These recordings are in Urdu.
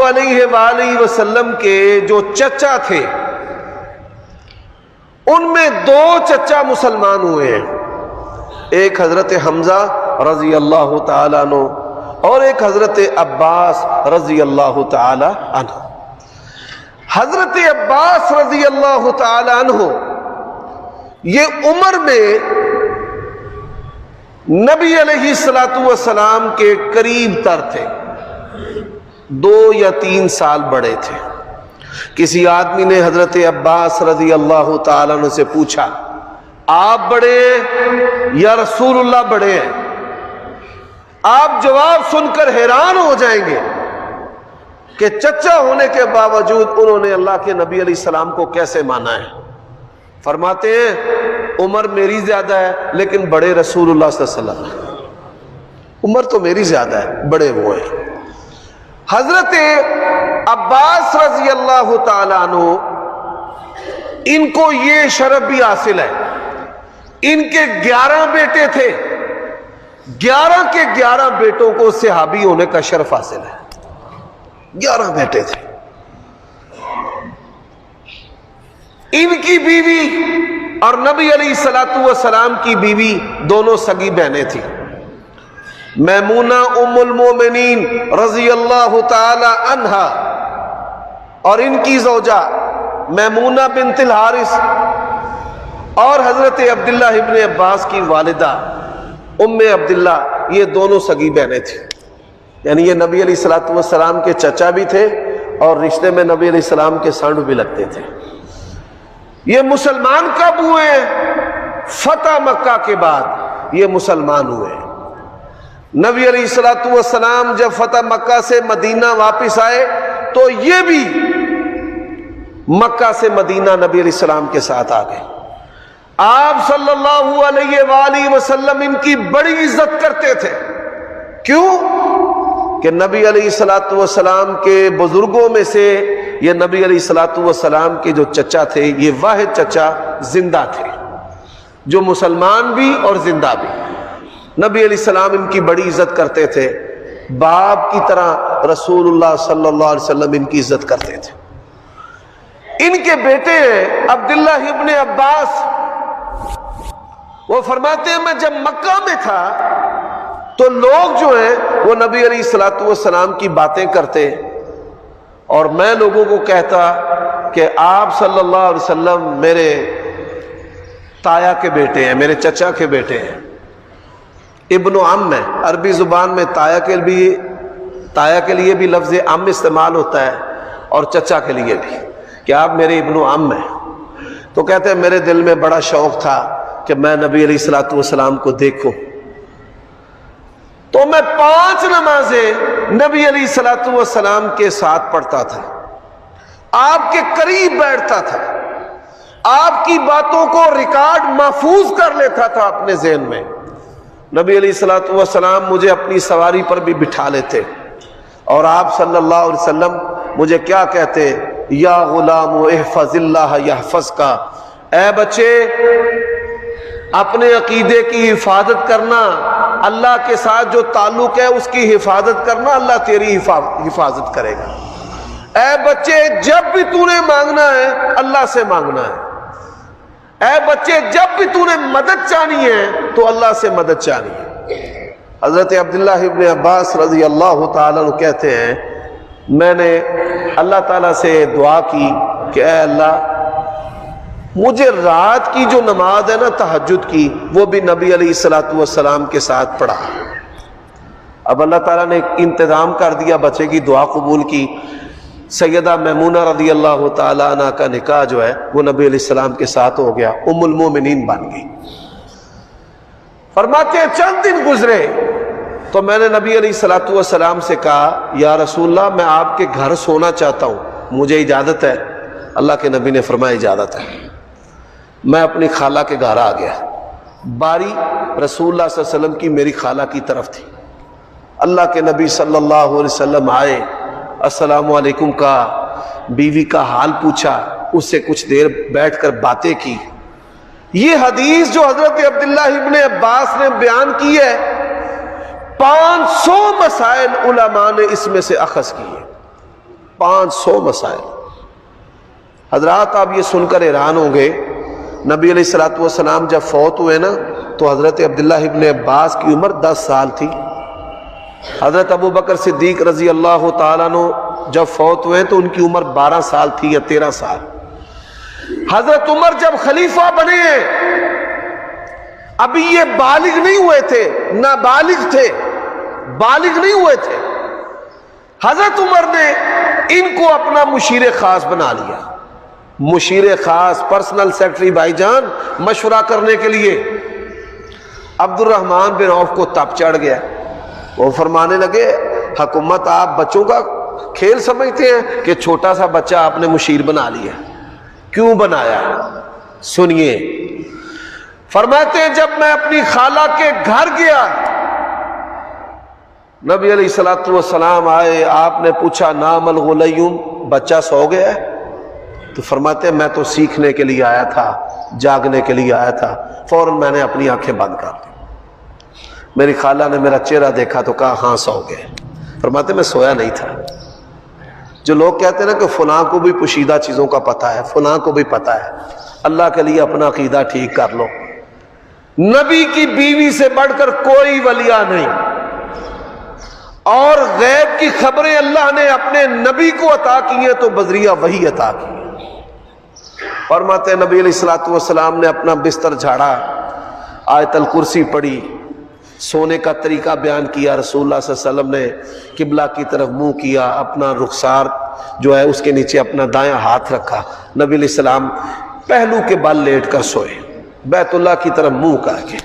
علیہ وآلہ وسلم کے جو چچا تھے ان میں دو چچا مسلمان ہوئے ہیں، ایک حضرت حمزہ رضی اللہ تعالیٰ عنہ اور ایک حضرت عباس رضی اللہ تعالیٰ عنہ۔ حضرت عباس رضی اللہ تعالیٰ عنہ یہ عمر میں نبی علیہ السلام کے قریب تر تھے، 2 یا 3 سال بڑے تھے۔ کسی آدمی نے حضرت عباس رضی اللہ تعالیٰ عنہ سے پوچھا، آپ بڑے ہیں یا رسول اللہ بڑے ہیں؟ آپ جواب سن کر حیران ہو جائیں گے کہ چچا ہونے کے باوجود انہوں نے اللہ کے نبی علیہ السلام کو کیسے مانا ہے۔ فرماتے ہیں عمر میری زیادہ ہے لیکن بڑے رسول اللہ صلی اللہ علیہ وسلم ہیں، عمر تو میری زیادہ ہے، بڑے وہ ہیں۔ حضرت عباس رضی اللہ تعالیٰ عنہ ان کو یہ شرف بھی حاصل ہے، ان کے 11 بیٹے تھے، 11 کے 11 بیٹوں کو صحابی ہونے کا شرف حاصل ہے، 11 بیٹے تھے۔ ان کی بیوی اور نبی علیہ السلام کی بیوی دونوں سگی بہنیں تھیں، میمونہ ام المومنین رضی اللہ تعالی عنہا اور ان کی زوجہ میمونہ بنت الحارث اور حضرت عبداللہ ابن عباس کی والدہ ام عبداللہ، یہ دونوں سگی بہنیں تھیں، یعنی یہ نبی علیہ السلام کے چچا بھی تھے اور رشتے میں نبی علیہ السلام کے سانڈ بھی لگتے تھے۔ یہ مسلمان کب ہوئے؟ فتح مکہ کے بعد یہ مسلمان ہوئے۔ نبی علیہ السلام جب فتح مکہ سے مدینہ واپس آئے تو یہ بھی مکہ سے مدینہ نبی علیہ السلام کے ساتھ آ گئے۔ آپ صلی اللہ علیہ وآلہ وسلم ان کی بڑی عزت کرتے تھے، کیوں کہ نبی علیہ السلام کے بزرگوں میں سے یہ نبی علیہ السلام کے جو چچا تھے یہ واحد چچا زندہ تھے، جو مسلمان بھی اور زندہ بھی۔ نبی علیہ السلام ان کی بڑی عزت کرتے تھے، باپ کی طرح رسول اللہ صلی اللہ علیہ وسلم ان کی عزت کرتے تھے۔ ان کے بیٹے عبداللہ ابن عباس وہ فرماتے ہیں میں جب مکہ میں تھا تو لوگ جو ہیں وہ نبی علیہ السلام کی باتیں کرتے اور میں لوگوں کو کہتا کہ آپ صلی اللہ علیہ وسلم میرے تایا کے بیٹے ہیں، میرے چچا کے بیٹے ہیں، ابن عم ہے۔ عربی زبان میں تایا کے لیے بھی لفظ عم استعمال ہوتا ہے اور چچا کے لیے بھی، کہ آپ میرے ابن عم ہیں۔ تو کہتے ہیں میرے دل میں بڑا شوق تھا کہ میں نبی علیہ السلام کو دیکھوں، تو میں 5 نمازیں نبی علیہ السلام کے ساتھ پڑھتا تھا، آپ کے قریب بیٹھتا تھا، آپ کی باتوں کو ریکارڈ محفوظ کر لیتا تھا اپنے ذہن میں۔ نبی علیہ السلام مجھے اپنی سواری پر بھی بٹھا لیتے اور آپ صلی اللہ علیہ وسلم مجھے کیا کہتے؟ یا غلام احفظ اللہ یحفظک، اے بچے اپنے عقیدے کی حفاظت کرنا، اللہ کے ساتھ جو تعلق ہے اس کی حفاظت کرنا، اللہ تیری حفاظت کرے گا۔ اے بچے جب بھی تو نے مانگنا ہے اللہ سے مانگنا ہے، اے بچے جب بھی تو نے مدد چاہنی ہے تو اللہ سے مدد چاہنی ہے۔ حضرت عبداللہ ابن عباس رضی اللہ تعالیٰ عنہ کہتے ہیں میں نے اللہ تعالیٰ سے دعا کی کہ اے اللہ مجھے رات کی جو نماز ہے نا تہجد کی وہ بھی نبی علیہ السلام کے ساتھ پڑھا۔ اب اللہ تعالیٰ نے انتظام کر دیا، بچے کی دعا قبول کی، سیدہ میمونہ رضی اللہ تعالیٰ عنہ کا نکاح جو ہے وہ نبی علیہ السلام کے ساتھ ہو گیا، ام المومنین بن گئی۔ فرماتے ہیں چند دن گزرے تو میں نے نبی علیہ السلام سے کہا یا رسول اللہ میں آپ کے گھر سونا چاہتا ہوں، مجھے اجازت ہے؟ اللہ کے نبی نے فرمایا اجازت ہے۔ میں اپنی خالہ کے گھر آ گیا، باری رسول اللہ صلی اللہ علیہ وسلم کی میری خالہ کی طرف تھی۔ اللہ کے نبی صلی اللہ علیہ وسلم آئے، السلام علیکم کہا، بیوی کا حال پوچھا، اس سے کچھ دیر بیٹھ کر باتیں کی۔ یہ حدیث جو حضرت عبداللہ ابن عباس نے بیان کی ہے 500 مسائل علماء نے اس میں سے اخذ کیے، 500 مسائل۔ حضرات آپ یہ سن کر حیران ہوں گے، نبی علیہ الصلوۃ والسلام جب فوت ہوئے نا تو حضرت عبداللہ ابن عباس کی عمر 10 سال تھی۔ حضرت ابو بکر صدیق رضی اللہ تعالیٰ عنہ جب فوت ہوئے تو ان کی عمر 12 سال تھی یا 13 سال۔ حضرت عمر جب خلیفہ بنے ہیں ابھی یہ بالغ نہیں ہوئے تھے، نابالغ تھے، بالغ نہیں ہوئے تھے۔ حضرت عمر نے ان کو اپنا مشیر خاص بنا لیا۔ مشیر خاص، پرسنل سیکرٹری بھائی جان، مشورہ کرنے کے لیے۔ عبد الرحمن بن عوف کو تپ چڑھ گیا، وہ فرمانے لگے حکومت آپ بچوں کا کھیل سمجھتے ہیں کہ چھوٹا سا بچہ آپ نے مشیر بنا لیا؟ کیوں بنایا؟ سنیے، فرماتے ہیں جب میں اپنی خالہ کے گھر گیا، نبی علیہ الصلوۃ والسلام آئے، آپ نے پوچھا نام الغلیم، بچہ سو گیا ہے؟ تو فرماتے ہیں میں تو سیکھنے کے لیے آیا تھا، جاگنے کے لیے آیا تھا۔ فوراً میں نے اپنی آنکھیں بند کر دی۔ میری خالہ نے میرا چہرہ دیکھا تو کہا ہاں سو گئے۔ فرماتے میں سویا نہیں تھا۔ جو لوگ کہتے ہیں نا کہ فلاں کو بھی پوشیدہ چیزوں کا پتہ ہے، فلاں کو بھی پتہ ہے، اللہ کے لیے اپنا عقیدہ ٹھیک کر لو۔ نبی کی بیوی سے بڑھ کر کوئی ولیہ نہیں، اور غیب کی خبریں اللہ نے اپنے نبی کو عطا کی ہیں تو بذریعہ وحی عطا کی۔ فرماتے ہیں نبی علیہ الصلوۃ والسلام نے اپنا بستر جھاڑا، آیت الکرسی پڑھی، سونے کا طریقہ بیان کیا۔ رسول اللہ صلی اللہ علیہ وسلم نے قبلہ کی طرف منہ کیا، اپنا رخسار جو ہے اس کے نیچے اپنا دایاں ہاتھ رکھا۔ نبی علیہ السلام پہلو کے بل لیٹ کر سوئے، بیت اللہ کی طرف منہ کر کے۔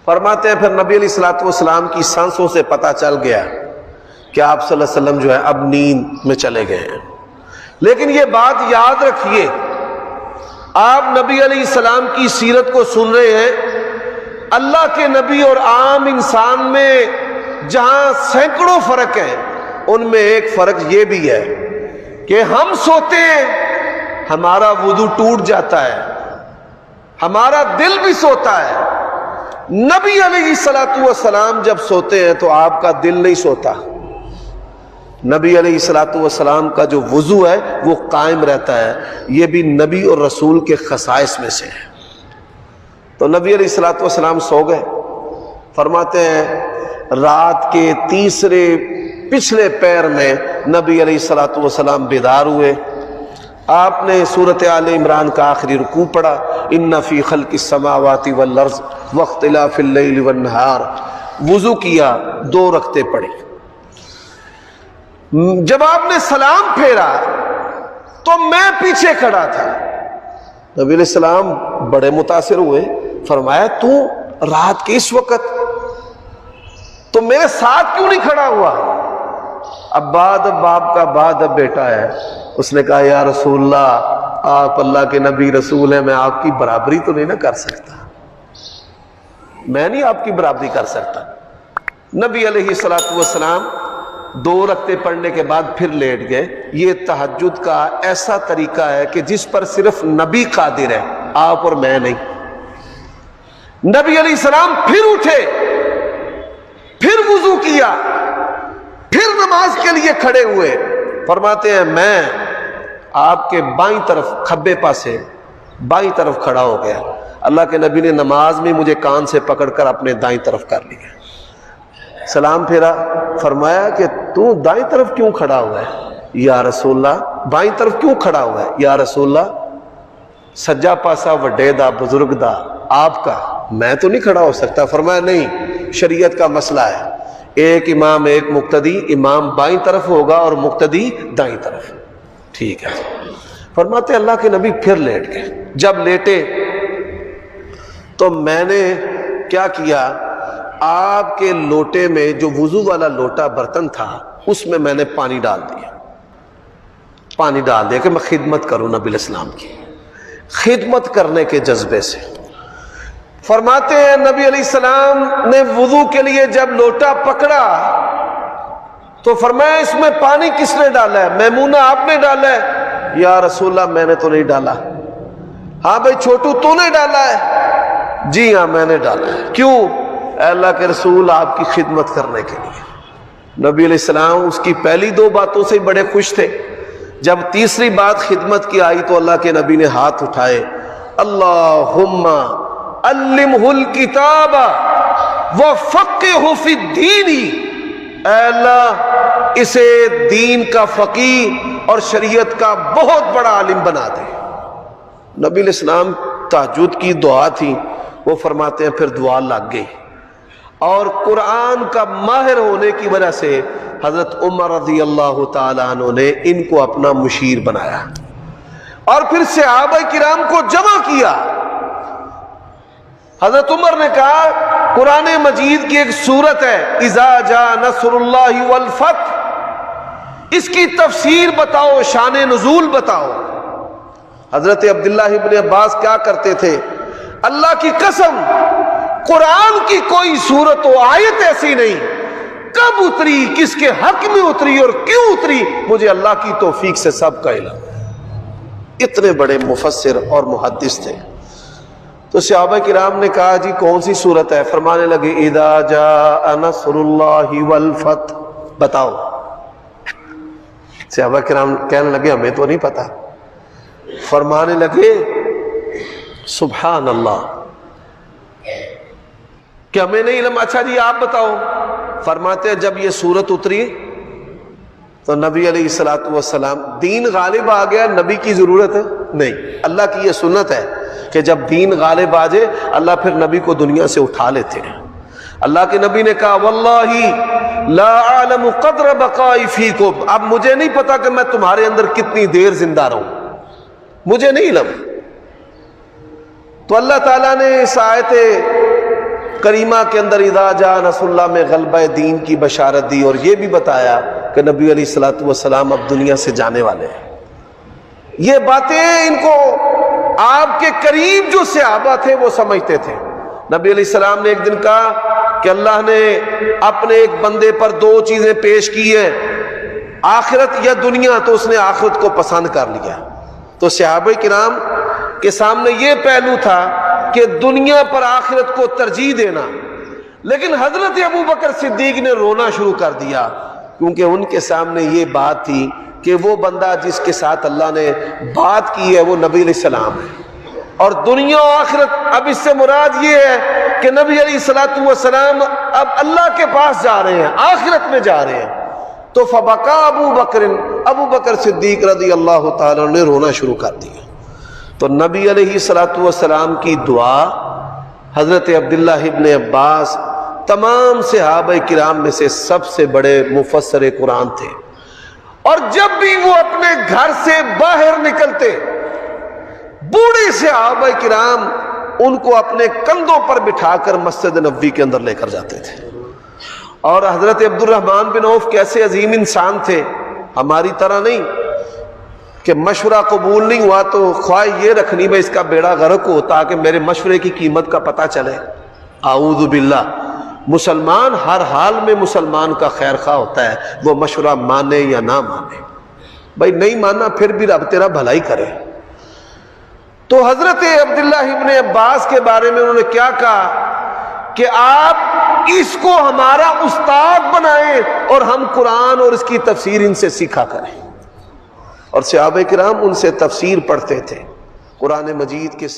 فرماتے ہیں پھر نبی علیہ الصلوۃ والسلام کی سانسوں سے پتہ چل گیا کہ آپ صلی اللہ علیہ وسلم جو ہے اب نیند میں چلے گئے ہیں۔ لیکن یہ بات یاد رکھیے، آپ نبی علیہ السلام کی سیرت کو سن رہے ہیں، اللہ کے نبی اور عام انسان میں جہاں سینکڑوں فرق ہیں، ان میں ایک فرق یہ بھی ہے کہ ہم سوتے ہیں ہمارا وضو ٹوٹ جاتا ہے، ہمارا دل بھی سوتا ہے۔ نبی علیہ الصلوۃ والسلام جب سوتے ہیں تو آپ کا دل نہیں سوتا۔ نبی علیہ الصلوۃ والسلام کا جو وضو ہے وہ قائم رہتا ہے۔ یہ بھی نبی اور رسول کے خصائص میں سے ہے۔ تو نبی علیہ الصلوۃ والسلام سو گئے۔ فرماتے ہیں رات کے تیسرے پچھلے پیر میں نبی علیہ الصلوۃ والسلام بیدار ہوئے۔ آپ نے سورۃ آل عمران کا آخری رکوع پڑھا، ان فی خلق السماوات والارض واختلاف اللیل والنہار۔ وضو کیا، 2 رکعتیں پڑھی۔ جب آپ نے سلام پھیرا تو میں پیچھے کھڑا تھا۔ نبی علیہ السلام بڑے متاثر ہوئے، فرمایا تو رات کے اس وقت تو میرے ساتھ کیوں نہیں کھڑا ہوا؟ اب بعد باپ کا بعد اب بیٹا ہے۔ اس نے کہا یا رسول اللہ، آپ اللہ کے نبی رسول ہیں، میں آپ کی برابری تو نہیں نہ کر سکتا، میں نہیں آپ کی برابری کر سکتا۔ نبی علیہ الصلوۃ والسلام 2 رکعتیں پڑھنے کے بعد پھر لیٹ گئے۔ یہ تہجد کا ایسا طریقہ ہے کہ جس پر صرف نبی قادر ہے، آپ اور میں نہیں۔ نبی علیہ السلام پھر اٹھے، پھر وضو کیا، پھر نماز کے لیے کھڑے ہوئے۔ فرماتے ہیں میں آپ کے بائیں طرف، کھبے پاسے بائیں طرف کھڑا ہو گیا۔ اللہ کے نبی نے نماز میں مجھے کان سے پکڑ کر اپنے دائیں طرف کر لیا۔ سلام پھیرا، فرمایا کہ تو دائیں طرف کیوں کھڑا ہوا ہے یا رسول اللہ؟ بائیں طرف کیوں کھڑا ہوا ہے یا رسول اللہ؟ سجا پاسا وڈے دا، بزرگ دا، آپ کا، میں تو نہیں کھڑا ہو سکتا۔ فرمایا نہیں، شریعت کا مسئلہ ہے، ایک امام ایک مقتدی، امام بائیں طرف ہوگا اور مقتدی دائیں طرف۔ ٹھیک ہے۔ فرماتے اللہ کے نبی پھر لیٹ گئے۔ جب لیٹے تو میں نے کیا کیا، آپ کے لوٹے میں جو وضو والا لوٹا برتن تھا اس میں نے پانی ڈال دیا، پانی ڈال دیا کہ میں خدمت کروں نبی علیہ السلام کی، خدمت کرنے کے جذبے سے۔ فرماتے ہیں نبی علیہ السلام نے وضو کے لیے جب لوٹا پکڑا تو فرمایا اس میں پانی کس نے ڈالا ہے؟ میمونہ آپ نے ڈالا ہے؟ یا رسول اللہ میں نے تو نہیں ڈالا۔ ہاں بھائی چھوٹو تو نے ڈالا ہے؟ جی ہاں میں نے ڈالا ہے۔ کیوں؟ اے اللہ کے رسول، آپ کی خدمت کرنے کے لیے۔ نبی علیہ السلام اس کی پہلی 2 باتوں سے بڑے خوش تھے. جب تیسری بات خدمت کی آئی تو اللہ کے نبی نے ہاتھ اٹھائے, اللہم علمہ الکتاب وفقہہ فی الدین, اے اللہ اسے دین کا فقیہ اور شریعت کا بہت بڑا عالم بنا دے. نبی علیہ السلام تہجد کی دعا تھی, وہ فرماتے ہیں پھر دعا لگ گئی, اور قرآن کا ماہر ہونے کی وجہ سے حضرت عمر رضی اللہ تعالیٰ عنہ نے ان کو اپنا مشیر بنایا, اور پھر صحابہ کرام کو جمع کیا. حضرت عمر نے کہا قرآن مجید کی ایک سورت ہے اذا جاء نصر اللہ والفتح, اس کی تفسیر بتاؤ, شان نزول بتاؤ. حضرت عبداللہ ابن عباس کیا کرتے تھے, اللہ کی قسم قرآن کی کوئی سورت و آیت ایسی نہیں, کب اتری, کس کے حق میں اتری اور کیوں اتری, مجھے اللہ کی توفیق سے سب کا علم. اتنے بڑے مفسر اور محدث تھے. تو صحابہ کرام نے کہا جی کون سی سورت ہے؟ فرمانے لگے اذا جاء نصر اللہ والفتح, بتاؤ. صحابہ کرام کہنے لگے ہمیں تو نہیں پتا. فرمانے لگے سبحان اللہ, کہ ہمیں نہیں علم. اچھا جی آپ بتاؤ. فرماتے ہیں جب یہ سورت اتری تو نبی علیہ الصلوۃ والسلام, دین غالب آ گیا, نبی کی ضرورت ہے نہیں. اللہ کی یہ سنت ہے کہ جب دین غالب آ جائے اللہ پھر نبی کو دنیا سے اٹھا لیتے ہیں. اللہ کے نبی نے کہا واللہ لا اعلم قدر بقائی فیکم, اب مجھے نہیں پتا کہ میں تمہارے اندر کتنی دیر زندہ رہوں, مجھے نہیں علم. تو اللہ تعالیٰ نے اس آیت کریمہ کے اندر اذا جاء نصر اللہ میں غلبہ دین کی بشارت دی, اور یہ بھی بتایا کہ نبی علیہ الصلوۃ والسلام اب دنیا سے جانے والے ہیں. یہ باتیں ان کو آپ کے قریب جو صحابہ تھے وہ سمجھتے تھے. نبی علیہ السلام نے ایک دن کہا کہ اللہ نے اپنے ایک بندے پر 2 چیزیں پیش کی ہیں, آخرت یا دنیا, تو اس نے آخرت کو پسند کر لیا. تو صحابہ کرام کے سامنے یہ پہلو تھا کہ دنیا پر آخرت کو ترجیح دینا, لیکن حضرت ابو بکر صدیق نے رونا شروع کر دیا, کیونکہ ان کے سامنے یہ بات تھی کہ وہ بندہ جس کے ساتھ اللہ نے بات کی ہے وہ نبی علیہ السلام ہے, اور دنیا و آخرت, اب اس سے مراد یہ ہے کہ نبی علیہ الصلوۃ والسلام اب اللہ کے پاس جا رہے ہیں, آخرت میں جا رہے ہیں. تو فبکا ابو بکر صدیق رضی اللہ تعالیٰ نے رونا شروع کر دیا. تو نبی علیہ الصلوۃ والسلام کی دعا, حضرت عبداللہ ابن عباس تمام صحابہ کرام میں سے سب سے بڑے مفسر قرآن تھے, اور جب بھی وہ اپنے گھر سے باہر نکلتے بوڑھے صحابہ کرام ان کو اپنے کندھوں پر بٹھا کر مسجد نبوی کے اندر لے کر جاتے تھے. اور حضرت عبد الرحمن بن عوف کیسے عظیم انسان تھے, ہماری طرح نہیں کہ مشورہ قبول نہیں ہوا تو خواہ یہ رکھنی میں اس کا بیڑا غرق ہو تاکہ میرے مشورے کی قیمت کا پتہ چلے. اعوذ باللہ, مسلمان ہر حال میں مسلمان کا خیر خواہ ہوتا ہے, وہ مشورہ مانے یا نہ مانے. بھائی نہیں مانا پھر بھی رب تیرا بھلائی کرے. تو حضرت عبداللہ ابن عباس کے بارے میں انہوں نے کیا کہا کہ آپ اس کو ہمارا استاد بنائیں اور ہم قرآن اور اس کی تفسیر ان سے سیکھا کریں. اور صحابہ کرام ان سے تفسیر پڑھتے تھے قرآن مجید کے